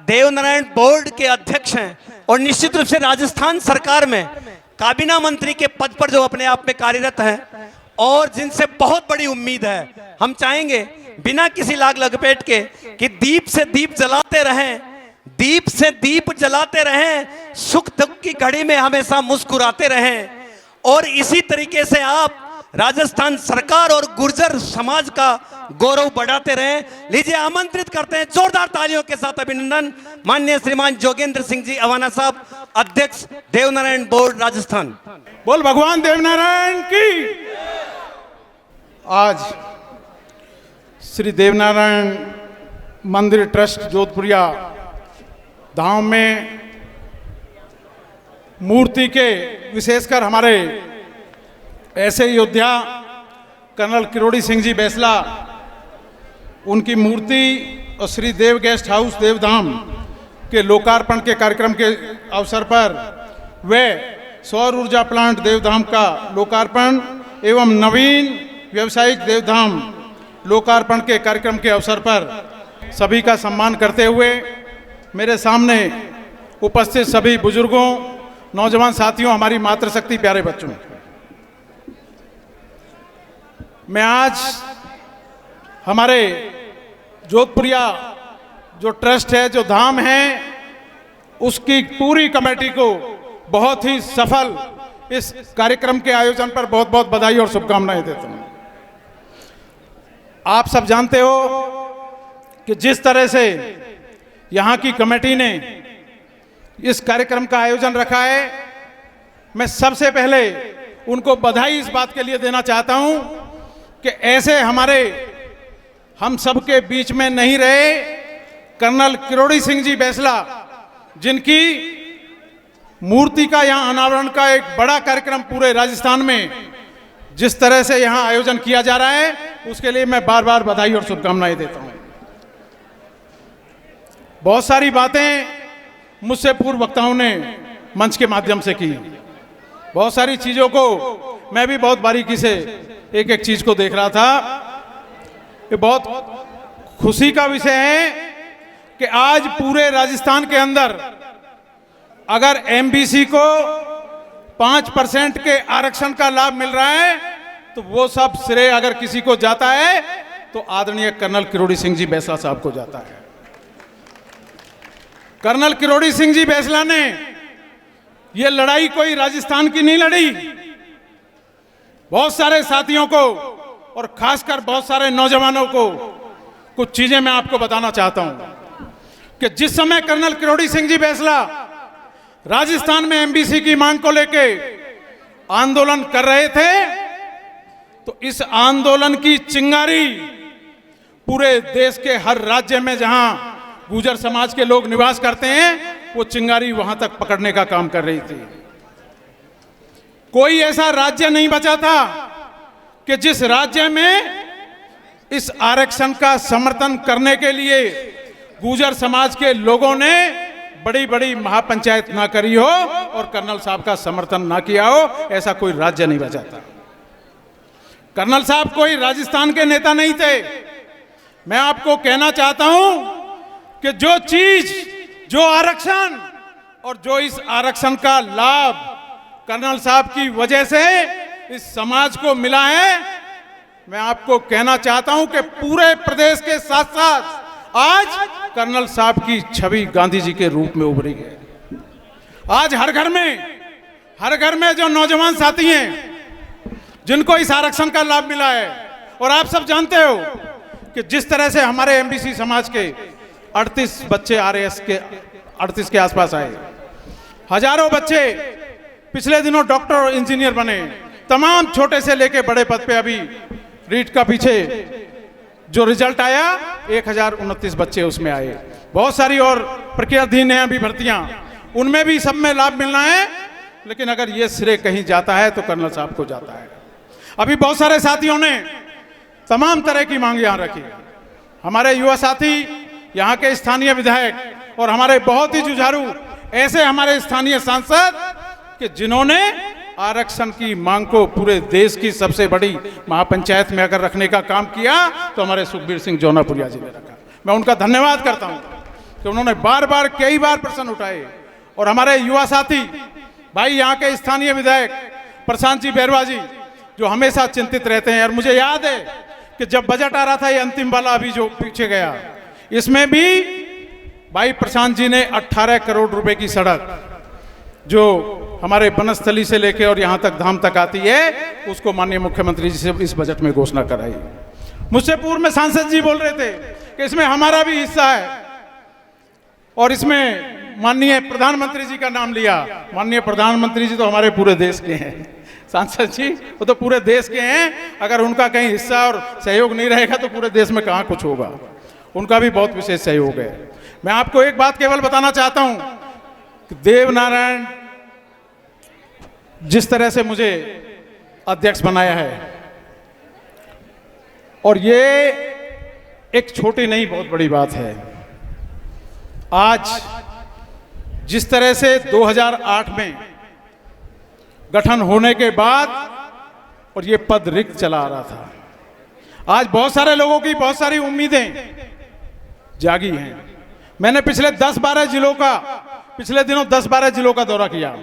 Devnarayan board के अध्यक्ष हैं और निश्चित रूप से राजस्थान सरकार में काबीना मंत्री के पद पर जो अपने आप में कार्यरत हैं और जिनसे बहुत बड़ी उम्मीद है। हम चाहेंगे बिना किसी लाग लपेट के कि दीप से दीप जलाते रहें, दीप से दीप जलाते रहें, सुख दुख की घड़ी में हमेशा मुस्कुराते रहें और इसी तरीके से आप राजस्थान सरकार और गुर्जर समाज का गौरव बढ़ाते रहें। लीजिए आमंत्रित करते हैं जोरदार तालियों के साथ अभिनंदन माननीय श्रीमान जोगेंद्र सिंह जी अवाना साहब, अध्यक्ष देवनारायण बोर्ड राजस्थान। बोल भगवान देवनारायण की। आज श्री देवनारायण मंदिर ट्रस्ट जोधपुरिया धाम में मूर्ति के विशेषकर हमारे ऐसे योद्धा कर्नल किरोड़ी सिंह जी बैसला, उनकी मूर्ति और श्री देव गेस्ट हाउस देवधाम के लोकार्पण के कार्यक्रम के अवसर पर वे सौर ऊर्जा प्लांट देवधाम का लोकार्पण एवं नवीन व्यावसायिक देवधाम लोकार्पण के कार्यक्रम के अवसर पर सभी का सम्मान करते हुए मेरे सामने उपस्थित सभी बुजुर्गों, नौजवान साथियों, हमारी मातृशक्ति प्यारे बच्चों, मैं आज हमारे जोधपुरिया जो ट्रस्ट है, जो धाम है, उसकी पूरी कमेटी को बहुत ही सफल इस कार्यक्रम के आयोजन पर बहुत बहुत बधाई और शुभकामनाएं देता हूं। आप सब जानते हो कि जिस तरह से यहाँ की कमेटी ने इस कार्यक्रम का आयोजन रखा है, मैं सबसे पहले उनको बधाई इस बात के लिए देना चाहता हूं कि ऐसे हम सबके बीच में नहीं रहे कर्नल किरोड़ी सिंह जी बैसला, जिनकी मूर्ति का यहाँ अनावरण का एक बड़ा कार्यक्रम पूरे राजस्थान में जिस तरह से यहाँ आयोजन किया जा रहा है, उसके लिए मैं बार बार बधाई और शुभकामनाएं देता हूं। बहुत सारी बातें मुझसे पूर्व वक्ताओं ने मंच के माध्यम से की, बहुत सारी चीजों को मैं भी बहुत बारीकी से एक एक चीज को देख रहा था। ये बहुत खुशी का विषय है कि आज पूरे राजस्थान के अंदर अगर एमबीसी को 5% के आरक्षण का लाभ मिल रहा है तो वो सब श्रेय अगर किसी को जाता है तो आदरणीय कर्नल किरोड़ी सिंह जी बैसला साहब को जाता है। कर्नल किरोड़ी सिंह जी बैसला ने ये लड़ाई कोई राजस्थान की नहीं लड़ी, बहुत सारे साथियों को और खासकर बहुत सारे नौजवानों को कुछ चीजें मैं आपको बताना चाहता हूं कि जिस समय कर्नल किरोड़ी सिंह जी बैसला राजस्थान में एमबीसी की मांग को लेके आंदोलन कर रहे थे तो इस आंदोलन की चिंगारी पूरे देश के हर राज्य में जहां गुर्जर समाज के लोग निवास करते हैं, वो चिंगारी वहां तक पकड़ने का काम कर रही थी। कोई ऐसा राज्य नहीं बचा था कि जिस राज्य में इस आरक्षण का समर्थन करने के लिए गुर्जर समाज के लोगों ने बड़ी बड़ी महापंचायत ना करी हो और कर्नल साहब का समर्थन ना किया हो। ऐसा कोई राज्य नहीं बचा था। कर्नल साहब कोई राजस्थान के नेता नहीं थे। मैं आपको कहना चाहता हूं कि जो चीज, जो आरक्षण और जो इस आरक्षण का लाभ कर्नल साहब की वजह से इस समाज को मिला है, मैं आपको कहना चाहता हूं कि पूरे प्रदेश के साथ साथ आज कर्नल साहब की छवि गांधी जी के रूप में उभरी है। आज हर घर में जो नौजवान साथी हैं जिनको इस आरक्षण का लाभ मिला है, और आप सब जानते हो कि जिस तरह से हमारे एमबीसी समाज के 38 बच्चे आरएएस के 38 के आसपास आए, हजारों बच्चे पिछले दिनों डॉक्टर और इंजीनियर बने, तमाम छोटे से लेके बड़े पद पे अभी रीट का पीछे जो रिजल्ट आया 1029 बच्चे उसमें आए। बहुत सारी और प्रक्रियाधीन है अभी भर्तियां, उनमें भी सब में लाभ मिलना है, लेकिन अगर ये श्रेय कहीं जाता है तो कर्नल साहब को जाता है। अभी बहुत सारे साथियों ने तमाम तरह की मांग यहाँ रखी। हमारे युवा साथी, यहाँ के स्थानीय विधायक और हमारे बहुत ही जुझारू ऐसे हमारे स्थानीय सांसद कि जिन्होंने आरक्षण की मांग को पूरे देश की सबसे बड़ी महापंचायत में अगर रखने का काम किया तो हमारे सुखबीर सिंह जौनापुरिया जी ने रखा। मैं उनका धन्यवाद करता हूं कि उन्होंने बार बार कई बार प्रश्न उठाए। और हमारे युवा साथी भाई यहाँ के स्थानीय विधायक प्रशांत जी बैरवा जी जो हमेशा चिंतित रहते हैं। और मुझे याद है कि जब बजट आ रहा था ये अंतिम वाला अभी जो पीछे गया, इसमें भी भाई प्रशांत जी ने 18 करोड़ रुपए की सड़क जो हमारे बनस्थली से लेके और यहाँ तक धाम तक आती है उसको माननीय मुख्यमंत्री जी से इस बजट में घोषणा कराई। मुझसे पूर्व में सांसद जी बोल रहे थे कि इसमें हमारा भी हिस्सा है और इसमें माननीय प्रधानमंत्री जी का नाम लिया। माननीय प्रधानमंत्री जी तो हमारे पूरे देश के हैं, सांसद जी वो तो पूरे देश के हैं। अगर उनका कहीं हिस्सा और सहयोग नहीं रहेगा तो पूरे देश में कहाँ कुछ होगा। उनका भी बहुत विशेष सहयोग है। मैं आपको एक बात केवल बताना चाहता हूं कि देवनारायण जिस तरह से मुझे अध्यक्ष बनाया है, और ये एक छोटी नहीं बहुत बड़ी बात है। आज जिस तरह से 2008 में गठन होने के बाद और ये पद रिक्त चला आ रहा था, आज बहुत सारे लोगों की बहुत सारी उम्मीदें जागी हैं। मैंने पिछले दिनों 10-12 जिलों का दौरा किया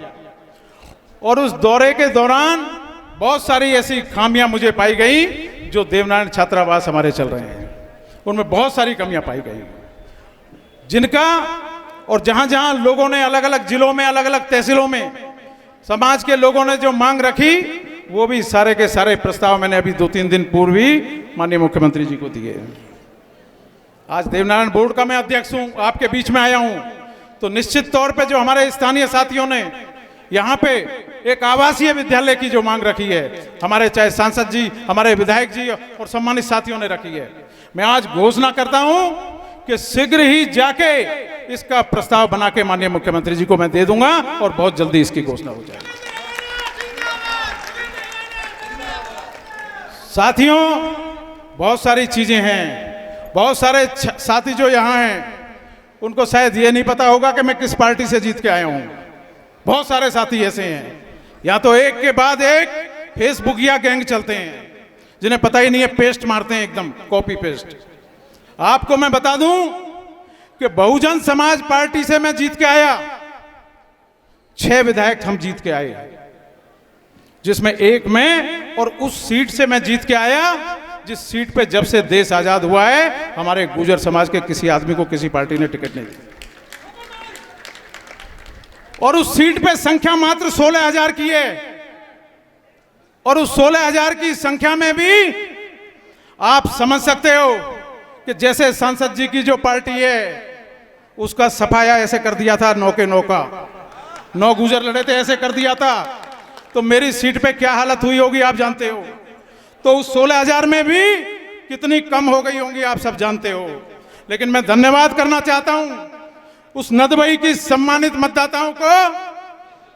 और उस दौरे के दौरान बहुत सारी ऐसी खामियां मुझे पाई गई जो देवनारायण छात्रावास हमारे चल रहे हैं उनमें बहुत सारी कमियां पाई गई, जिनका और जहां जहां लोगों ने अलग अलग जिलों में अलग अलग तहसीलों में समाज के लोगों ने जो मांग रखी वो भी सारे के सारे प्रस्ताव मैंने अभी 2-3 दिन पूर्व ही माननीय मुख्यमंत्री जी को दिए। आज देवनारायण बोर्ड का मैं अध्यक्ष हूं, आपके बीच में आया हूं, तो निश्चित तौर पे जो हमारे स्थानीय साथियों ने यहाँ पे एक आवासीय विद्यालय की जो मांग रखी है, हमारे चाहे सांसद जी, हमारे विधायक जी और सम्मानित साथियों ने रखी है, मैं आज घोषणा करता हूं कि शीघ्र ही जाके इसका प्रस्ताव बना के माननीय मुख्यमंत्री जी को मैं दे दूंगा और बहुत जल्दी इसकी घोषणा हो जाएगी। साथियों, बहुत सारी चीजें हैं। बहुत सारे साथी जो यहाँ हैं उनको शायद ये नहीं पता होगा कि मैं किस पार्टी से जीत के आया हूँ। बहुत सारे साथी ऐसे हैं, या तो एक के बाद एक फेसबुकिया गैंग चलते हैं जिन्हें पता ही नहीं है, पेस्ट मारते हैं एकदम कॉपी पेस्ट। आपको मैं बता दूं कि बहुजन समाज पार्टी से मैं जीत के आया, 6 विधायक हम जीत के आए, जिसमें एक मैं, और उस सीट से मैं जीत के आया जिस सीट पे जब से देश आजाद हुआ है हमारे गुर्जर समाज के किसी आदमी को किसी पार्टी ने टिकट नहीं दी, और उस सीट पे संख्या मात्र 16,000 की है। और उस 16,000 की संख्या में भी आप समझ सकते हो कि जैसे सांसद जी की जो पार्टी है उसका सफाया ऐसे कर दिया था, 9 के 9 का 9 गुर्जर लड़े थे, ऐसे कर दिया था, तो मेरी सीट पे क्या हालत हुई होगी आप जानते हो। तो उस 16,000 में भी कितनी कम हो गई होंगी आप सब जानते हो। लेकिन मैं धन्यवाद करना चाहता हूं उस नदबई की सम्मानित मतदाताओं को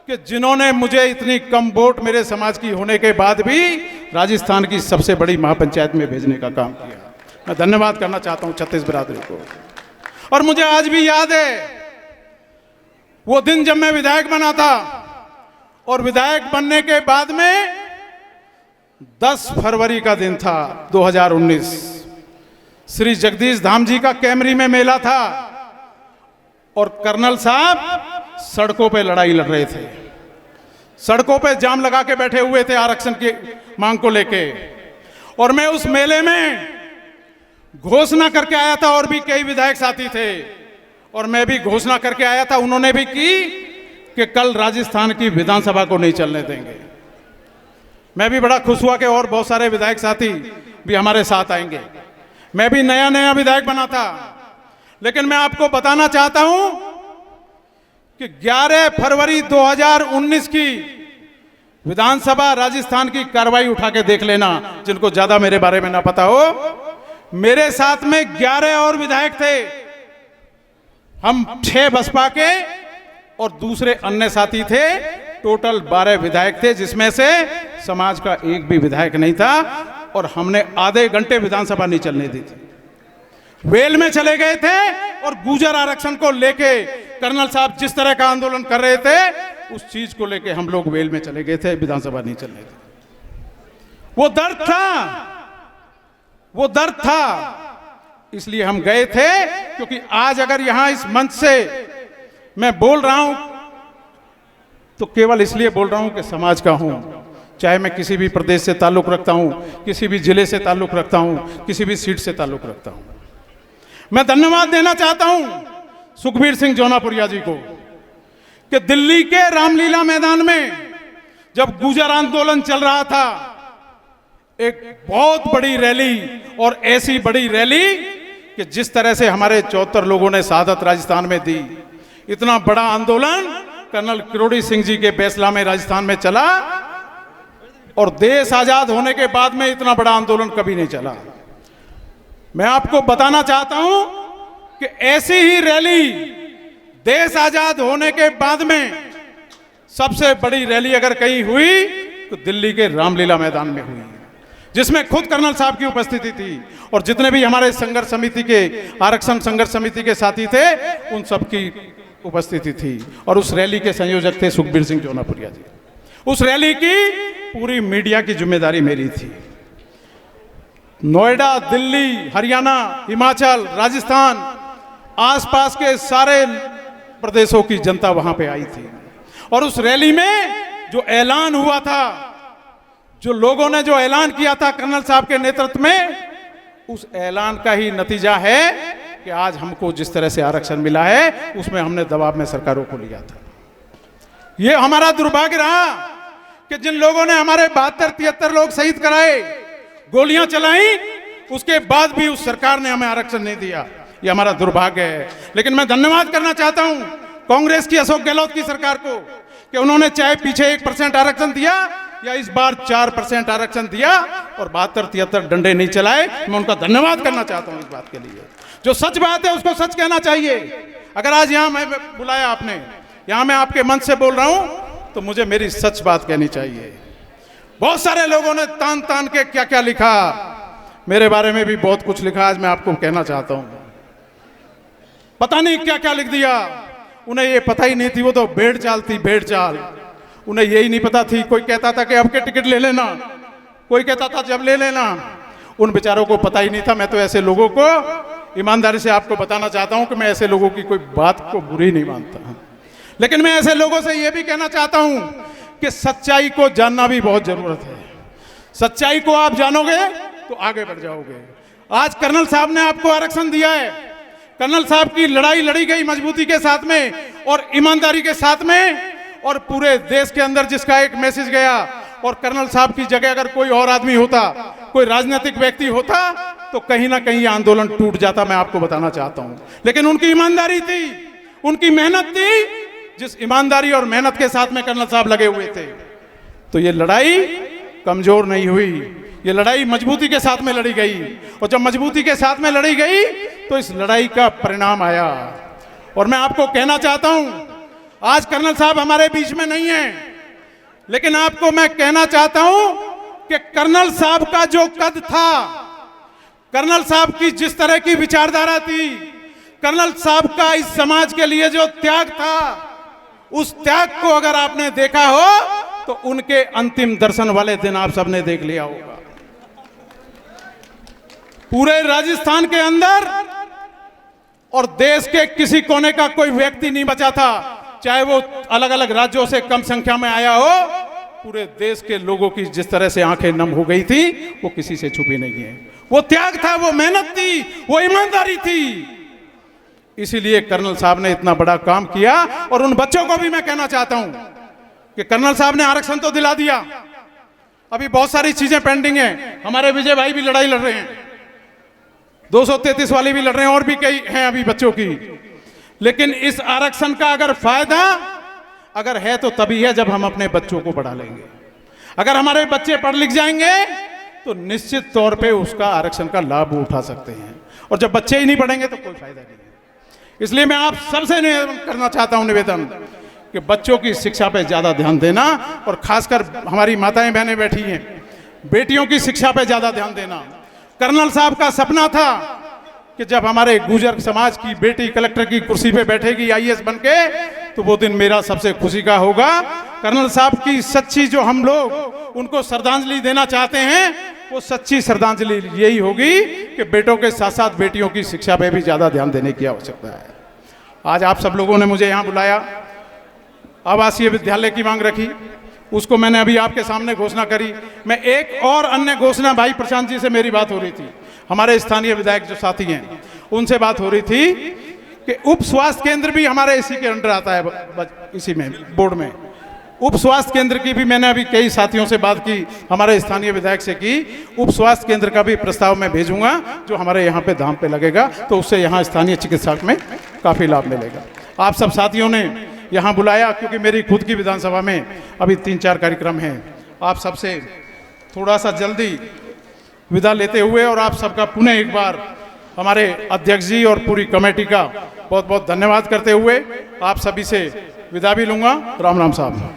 कि जिन्होंने मुझे इतनी कम वोट मेरे समाज की होने के बाद भी राजस्थान की सबसे बड़ी महापंचायत में भेजने का काम किया। मैं धन्यवाद करना चाहता हूं छत्तीस बिरादरी को। और मुझे आज भी याद है वो दिन जब मैं विधायक बना था, और विधायक बनने के बाद में 10 फरवरी का दिन था 2019, श्री जगदीश धाम जी का कैमरी में मेला था और कर्नल साहब सड़कों पे लड़ाई लड़ रहे थे, सड़कों पे जाम लगा के बैठे हुए थे आरक्षण की मांग को लेके। और मैं उस मेले में घोषणा करके आया था, और भी कई विधायक साथी थे, और मैं भी घोषणा करके आया था, उन्होंने भी की कि कल राजस्थान की विधानसभा को नहीं चलने देंगे। मैं भी बड़ा खुश हुआ कि और बहुत सारे विधायक साथी भी हमारे साथ आएंगे। मैं भी नया नया विधायक बना था, लेकिन मैं आपको बताना चाहता हूं कि 11 फरवरी 2019 की विधानसभा राजस्थान की कार्रवाई उठा के देख लेना, जिनको ज्यादा मेरे बारे में ना पता हो। मेरे साथ में 11 और विधायक थे, हम 6 बसपा के और दूसरे अन्य साथी थे, टोटल 12 विधायक थे, जिसमें से समाज का एक भी विधायक नहीं था। और हमने आधे घंटे विधानसभा नहीं चलने दी थी, वेल में चले गए थे, और गुर्जर आरक्षण को लेके कर्नल साहब जिस तरह का आंदोलन कर रहे थे उस चीज को लेके हम लोग वेल में चले गए थे, विधानसभा नहीं चलने दी। वो दर्द था इसलिए हम गए थे, क्योंकि आज अगर यहां इस मंच से मैं बोल रहा हूं तो केवल इसलिए बोल रहा हूं कि समाज का हूं, चाहे मैं किसी भी प्रदेश से ताल्लुक रखता हूं, किसी भी जिले से ताल्लुक रखता हूं, किसी भी सीट से ताल्लुक रखता हूं। मैं धन्यवाद देना चाहता हूं सुखबीर सिंह जौनापुरिया जी को कि दिल्ली के रामलीला मैदान में जब गुर्जर आंदोलन चल रहा था, एक बहुत बड़ी रैली, और ऐसी बड़ी रैली कि जिस तरह से हमारे 74 लोगों ने शहादत राजस्थान में दी, इतना बड़ा आंदोलन कर्नल किरोड़ी सिंह जी के फैसला में राजस्थान में चला, और देश आजाद होने के बाद में इतना बड़ा आंदोलन कभी नहीं चला। मैं आपको बताना चाहता हूं कि ऐसी ही रैली देश आजाद होने के बाद में सबसे बड़ी रैली अगर कहीं हुई तो दिल्ली के रामलीला मैदान में हुई, जिसमें खुद कर्नल साहब की उपस्थिति थी, और जितने भी हमारे संघर्ष समिति के, आरक्षण संघर्ष समिति के साथी थे, उन सबकी उपस्थिति थी। और उस रैली के संयोजक थे सुखबीर सिंह जौनापुरिया जी। उस रैली की पूरी मीडिया की जिम्मेदारी मेरी थी। नोएडा, दिल्ली, हरियाणा, हिमाचल, राजस्थान, आसपास के सारे प्रदेशों की जनता वहां पे आई थी, और उस रैली में जो ऐलान हुआ था, जो लोगों ने जो ऐलान किया था कर्नल साहब के नेतृत्व में, उस ऐलान का ही नतीजा है कि आज हमको जिस तरह से आरक्षण मिला है, उसमें हमने दबाव में सरकारों को लिया था। यह हमारा दुर्भाग्य रहा कि जिन लोगों ने हमारे 72-73 लोग शहीद कराए, गोलियां चलाई, उसके बाद भी उस सरकार ने हमें आरक्षण नहीं दिया। यह हमारा दुर्भाग्य है। लेकिन मैं धन्यवाद करना चाहता हूं कांग्रेस की, अशोक गहलोत की सरकार को, कि उन्होंने चाहे पीछे 1% आरक्षण दिया या इस बार 4% आरक्षण दिया, और 72-73 डंडे नहीं चलाए। मैं उनका धन्यवाद करना चाहता हूं इस बात के लिए। जो सच बात है उसको सच कहना चाहिए। अगर आज यहां मैं बुलाया आपने, यहां मैं आपके मन से बोल रहा हूं, तो मुझे मेरी सच बात कहनी चाहिए। बहुत सारे लोगों ने तान तान के क्या क्या लिखा, मेरे बारे में भी बहुत कुछ लिखा। आज मैं आपको कहना चाहता हूं, पता नहीं क्या क्या लिख दिया। उन्हें ये पता ही नहीं थी, वो तो भेड़ चाल थी, भेड़ चाल। उन्हें यही नहीं पता थी। कोई कहता था कि अब के टिकट ले लेना, कोई कहता था जब ले लेना। उन बेचारों को पता ही नहीं था। मैं तो ऐसे लोगों को ईमानदारी से आपको बताना चाहता हूं कि मैं ऐसे लोगों की कोई बात को बुरी नहीं मानता, लेकिन मैं ऐसे लोगों से यह भी कहना चाहता हूं कि सच्चाई को जानना भी बहुत जरूरत है। सच्चाई को आप जानोगे तो आगे बढ़ जाओगे। आज कर्नल साहब ने आपको आरक्षण दिया है। कर्नल साहब की लड़ाई लड़ी गई मजबूती के साथ में और ईमानदारी के साथ में, और पूरे देश के अंदर जिसका एक मैसेज गया। और कर्नल साहब की जगह अगर कोई और आदमी होता, कोई राजनीतिक व्यक्ति होता, तो कहीं ना कहीं आंदोलन टूट जाता। मैं आपको बताना चाहता हूं। लेकिन उनकी ईमानदारी थी, उनकी मेहनत थी। जिस ईमानदारी और मेहनत के साथ में कर्नल साहब लगे हुए थे, तो ये लड़ाई कमजोर नहीं हुई। ये लड़ाई मजबूती के साथ में लड़ी गई, और जब मजबूती के साथ में लड़ी गई तो इस लड़ाई का परिणाम आया। और मैं आपको कहना चाहता हूं, आज कर्नल साहब हमारे बीच में नहीं है, लेकिन आपको मैं कहना चाहता हूं कि कर्नल साहब का जो कद था, कर्नल साहब की जिस तरह की विचारधारा थी, कर्नल साहब का इस समाज के लिए जो त्याग था, उस त्याग को अगर आपने देखा हो तो उनके अंतिम दर्शन वाले दिन आप सबने देख लिया होगा। पूरे राजस्थान के अंदर और देश के किसी कोने का कोई व्यक्ति नहीं बचा था, चाहे वो अलग अलग राज्यों से कम संख्या में आया हो। पूरे देश के लोगों की जिस तरह से आंखें नम हो गई थी, वो किसी से छुपी नहीं है। वो त्याग था, वो मेहनत थी, वो ईमानदारी थी। इसीलिए कर्नल साहब ने इतना बड़ा काम किया। और उन बच्चों को भी मैं कहना चाहता हूं कि कर्नल साहब ने आरक्षण तो दिला दिया, अभी बहुत सारी चीजें पेंडिंग हैं। हमारे विजय भाई भी लड़ाई लड़ रहे हैं, 233 वाली भी लड़ रहे हैं, और भी कई हैं अभी बच्चों की। लेकिन इस आरक्षण का अगर फायदा अगर है तो तभी है जब हम अपने बच्चों को पढ़ा लेंगे। अगर हमारे बच्चे पढ़ लिख जाएंगे तो निश्चित तौर पे उसका आरक्षण का लाभ उठा सकते हैं। और जब बच्चे ही नहीं पढ़ेंगे तो कोई फायदा नहीं है। इसलिए मैं आप सबसे करना चाहता हूं निवेदन कि बच्चों की शिक्षा पे ज्यादा ध्यान देना, और खासकर हमारी माताएं बहनें बैठी हैं, बेटियों की शिक्षा पे ज्यादा ध्यान देना। कर्नल साहब का सपना था कि जब हमारे गुर्जर समाज की बेटी कलेक्टर की कुर्सी पे बैठेगी IAS बनके, तो वो दिन मेरा सबसे खुशी का होगा। कर्नल साहब की सच्ची जो हम लोग उनको श्रद्धांजलि देना चाहते हैं, वो सच्ची श्रद्धांजलि यही होगी कि बेटों के साथ साथ बेटियों की शिक्षा पे भी ज़्यादा ध्यान देने की आवश्यकता है। आज आप सब लोगों ने मुझे यहाँ बुलाया, आवासीय विद्यालय की मांग रखी, उसको मैंने अभी आपके सामने घोषणा करी। मैं एक और अन्य घोषणा, भाई प्रशांत जी से मेरी बात हो रही थी, हमारे स्थानीय विधायक जो साथी हैं उनसे बात हो रही थी कि उप स्वास्थ्य केंद्र भी हमारे इसी के अंडर आता है, इसी में बोर्ड में उप स्वास्थ्य केंद्र की भी मैंने अभी कई साथियों से बात की, हमारे स्थानीय विधायक से की। उप स्वास्थ्य केंद्र का भी प्रस्ताव मैं भेजूंगा जो हमारे यहाँ पे धाम पे लगेगा, तो उससे यहाँ स्थानीय चिकित्सा में काफ़ी लाभ मिलेगा। आप सब साथियों ने यहाँ बुलाया क्योंकि मेरी खुद की विधानसभा में अभी 3-4 कार्यक्रम हैं। आप सबसे थोड़ा सा जल्दी विदा लेते हुए और आप सबका पुनः एक बार हमारे अध्यक्ष जी और पूरी कमेटी का बहुत बहुत धन्यवाद करते हुए आप सभी से विदा भी लूंगा। राम राम साहब।